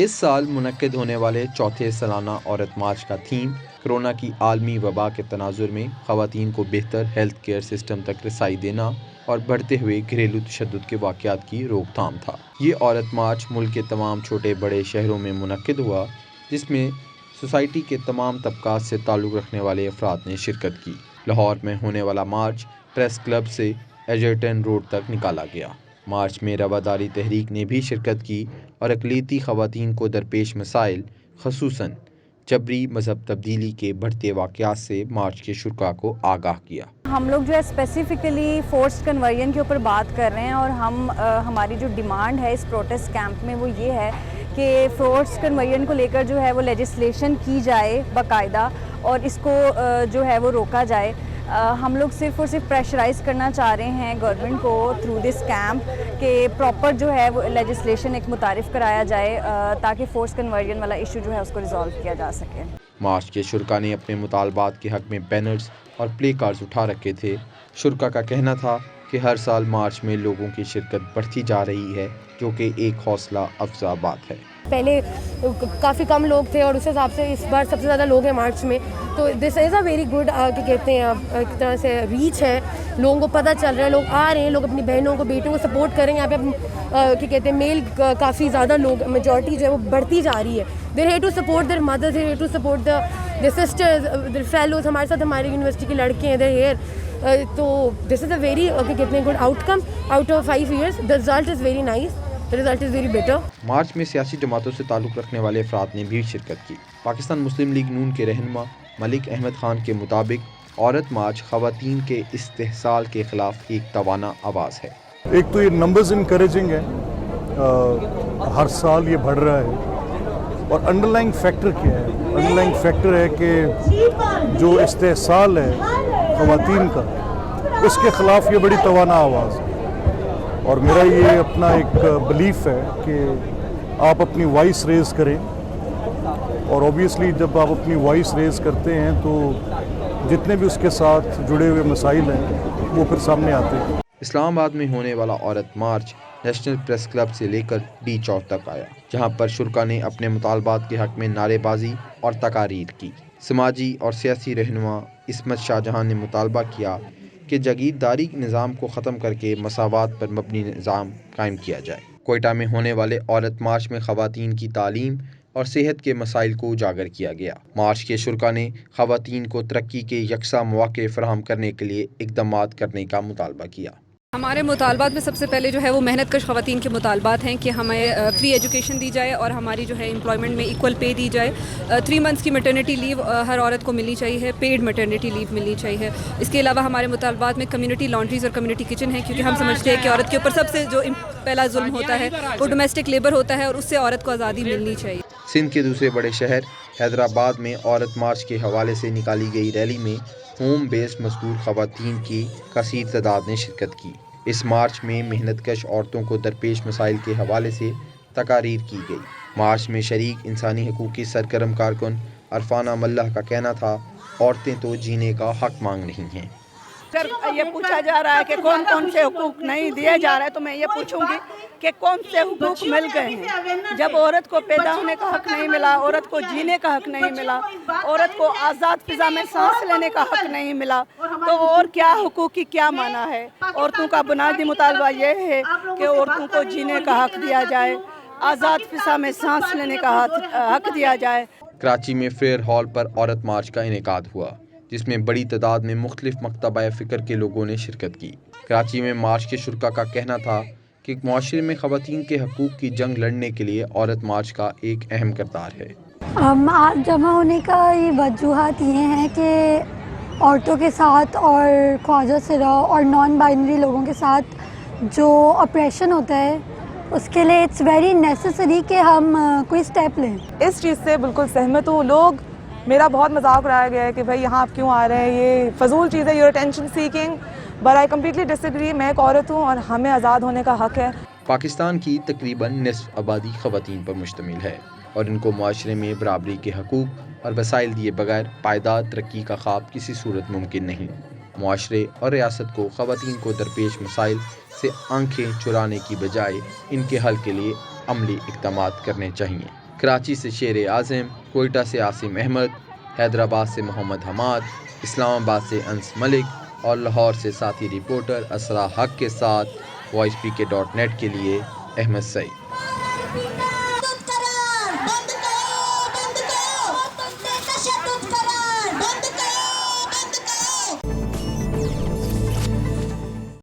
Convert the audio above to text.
اس سال منعقد ہونے والے چوتھے سالانہ عورت مارچ کا تھیم کورونا کی عالمی وبا کے تناظر میں خواتین کو بہتر ہیلتھ کیئر سسٹم تک رسائی دینا اور بڑھتے ہوئے گھریلو تشدد کے واقعات کی روک تھام تھا۔ یہ عورت مارچ ملک کے تمام چھوٹے بڑے شہروں میں منعقد ہوا، جس میں سوسائٹی کے تمام طبقات سے تعلق رکھنے والے افراد نے شرکت کی۔ لاہور میں ہونے والا مارچ پریس کلب سے ایجرٹن روڈ تک نکالا گیا۔ مارچ میں رواداری تحریک نے بھی شرکت کی اور اقلیتی خواتین کو درپیش مسائل، خصوصاً جبری مذہب تبدیلی کے بڑھتے واقعات سے مارچ کے شرکاء کو آگاہ کیا۔ ہم لوگ جو ہے اسپیسیفکلی فورسڈ کنورژن کے اوپر بات کر رہے ہیں، اور ہماری جو ڈیمانڈ ہے اس پروٹیسٹ کیمپ میں وہ یہ ہے کہ فورسڈ کنورژن کو لے کر جو ہے وہ لیجسلیشن کی جائے باقاعدہ، اور اس کو جو ہے وہ روکا جائے۔ ہم لوگ صرف اور صرف پریشرائز کرنا چاہ رہے ہیں گورنمنٹ کو تھرو دس کیمپ کہ پراپر جو ہے وہ لیجسلیشن ایک متعارف کرایا جائے تاکہ فورس کنورژن والا ایشو جو ہے اس کو ریزالو کیا جا سکے۔ مارچ کے شرکاء نے اپنے مطالبات کے حق میں بینرز اور پلے کارڈز اٹھا رکھے تھے۔ شرکاء کا کہنا تھا کہ ہر سال مارچ میں لوگوں کی شرکت بڑھتی جا رہی ہے، جو کہ ایک حوصلہ افزا بات ہے۔ پہلے کافی کم لوگ تھے اور اس حساب سے اس بار سب سے زیادہ لوگ ہیں مارچ میں، تو دس از اے ویری گڈ کہ کہتے ہیں ایک طرح سے ریچ ہے، لوگوں کو پتہ چل رہا ہے، لوگ آ رہے ہیں، لوگ اپنی بہنوں کو بیٹوں کو سپورٹ کریں۔ یہاں پہ کہ کہتے ہیں میل کافی زیادہ لوگ، میجورٹی جو ہے وہ بڑھتی جا رہی ہے۔ They're here to support their mothers, they're here to support their sisters, their fellows, ہمارے ساتھ ہماری یونیورسٹی کی لڑکے ہیں دیر ہیئر۔ تو دس از اے ویری کہ کہتے ہیں good out come out of 5 years، the result is very nice, the result is very better. March میں سیاسی جماعتوں سے تعلق رکھنے والے افراد نے بھی شرکت کی۔ پاکستان مسلم لیگ نون کے رہنما ملک احمد خان کے مطابق عورت مارچ خواتین کے استحصال کے خلاف ایک توانا آواز ہے۔ ایک تو یہ نمبرز انکریجنگ ہے، ہر سال یہ بڑھ رہا ہے، اور انڈر لائنگ فیکٹر کیا ہے؟ انڈر لائنگ فیکٹر ہے کہ جو استحصال ہے خواتین کا، اس کے خلاف یہ بڑی توانا آواز ہے، اور میرا یہ اپنا ایک بلیف ہے کہ آپ اپنی وائس ریز کریں، اور اوبیسلی جب آپ اپنی وائس ریز کرتے ہیں تو جتنے بھی اس کے ساتھ جڑے ہوئے مسائل ہیں وہ پھر سامنے آتے ہیں۔ اسلام آباد میں ہونے والا عورت مارچ نیشنل پریس کلب سے لے کر ڈی چوک تک آیا، جہاں پر شرکاء نے اپنے مطالبات کے حق میں نعرے بازی اور تقاریر کی۔ سماجی اور سیاسی رہنما عصمت شاہ جہاں نے مطالبہ کیا کہ جاگیرداری نظام کو ختم کر کے مساوات پر مبنی نظام قائم کیا جائے۔ کوئٹہ میں ہونے والے عورت مارچ میں خواتین کی تعلیم اور صحت کے مسائل کو اجاگر کیا گیا۔ مارچ کے شرکاء نے خواتین کو ترقی کے یکساں مواقع فراہم کرنے کے لیے اقدامات کرنے کا مطالبہ کیا۔ ہمارے مطالبات میں سب سے پہلے جو ہے وہ محنت کش خواتین کے مطالبات ہیں کہ ہمیں فری ایجوکیشن دی جائے اور ہماری جو ہے امپلائمنٹ میں ایکول پے دی جائے۔ 3 months کی میٹرنیٹی لیو ہر عورت کو ملنی چاہیے، پیڈ میٹرنیٹی لیو ملنی چاہیے۔ اس کے علاوہ ہمارے مطالبات میں کمیونٹی لانڈریز اور کمیونٹی کچن ہیں، کیونکہ ہم سمجھتے ہیں کہ عورت کے اوپر سب سے جو پہلا ظلم ہوتا ہے وہ ڈومیسٹک لیبر ہوتا ہے، اور اس سے عورت کو آزادی ملنی چاہیے۔ سندھ کے دوسرے بڑے شہر حیدرآباد میں عورت مارچ کے حوالے سے نکالی گئی ریلی میں ہوم بیسڈ مزدور خواتین کی کثیر تعداد نے شرکت کی۔ اس مارچ میں محنت کش عورتوں کو درپیش مسائل کے حوالے سے تقاریر کی گئی۔ مارچ میں شریک انسانی حقوق کی سرگرم کارکن عرفانہ ملہ کا کہنا تھا، عورتیں تو جینے کا حق مانگ رہی ہیں۔ سر، یہ پوچھا جا رہا ہے کہ کون کون سے حقوق نہیں دیے جا رہے ہیں، تو میں یہ پوچھوں گی کہ کون سے حقوق مل گئے ہیں؟ جب عورت کو پیدا ہونے کا حق نہیں ملا، عورت کو جینے کا حق نہیں ملا، عورت کو آزاد فضا میں سانس لینے کا حق نہیں ملا، تو اور کیا حقوق کی کیا معنی ہے؟ عورتوں کا بنیادی مطالبہ یہ ہے کہ عورتوں کو جینے کا حق دیا جائے، آزاد فضا میں سانس لینے کا حق دیا جائے۔ کراچی میں فیئر ہال پر عورت مارچ کا انعقاد ہوا، جس میں بڑی تعداد میں مختلف مکتبہ فکر کے لوگوں نے شرکت کی۔ کراچی میں مارچ کے شرکاء کا کہنا تھا کہ معاشرے میں خواتین کے حقوق کی جنگ لڑنے کے لیے عورت مارچ کا ایک اہم کردار ہے۔ آج جمع ہونے کا یہ وجوہات یہ ہیں کہ عورتوں کے ساتھ اور خواجہ سرا اور نان بائنری لوگوں کے ساتھ جو اپریشن ہوتا ہے، اس کے لیے اٹس ویری نیسیسری کہ ہم کوئی اسٹیپ لیں۔ اس چیز سے بالکل سہمت ہوں۔ لوگ میرا بہت مذاق اڑایا گیا ہے کہ بھائی یہاں آپ کیوں آ رہے ہیں، یہ فضول چیز ہے، your attention seeking, but I completely disagree. میں ایک عورت ہوں اور ہمیں آزاد ہونے کا حق ہے۔ پاکستان کی تقریباً نصف آبادی خواتین پر مشتمل ہے، اور ان کو معاشرے میں برابری کے حقوق اور وسائل دیے بغیر پائیدار ترقی کا خواب کسی صورت ممکن نہیں۔ معاشرے اور ریاست کو خواتین کو درپیش مسائل سے آنکھیں چرانے کی بجائے ان کے حل کے لیے عملی اقدامات کرنے چاہیے۔ کراچی سے شیر اعظم، کوئٹہ سے عاصم احمد، حیدرآباد سے محمد حماد، اسلام آباد سے انس ملک اور لاہور سے ساتھی رپورٹر اسرا حق کے ساتھ voicepk.net کے لیے احمد سعید۔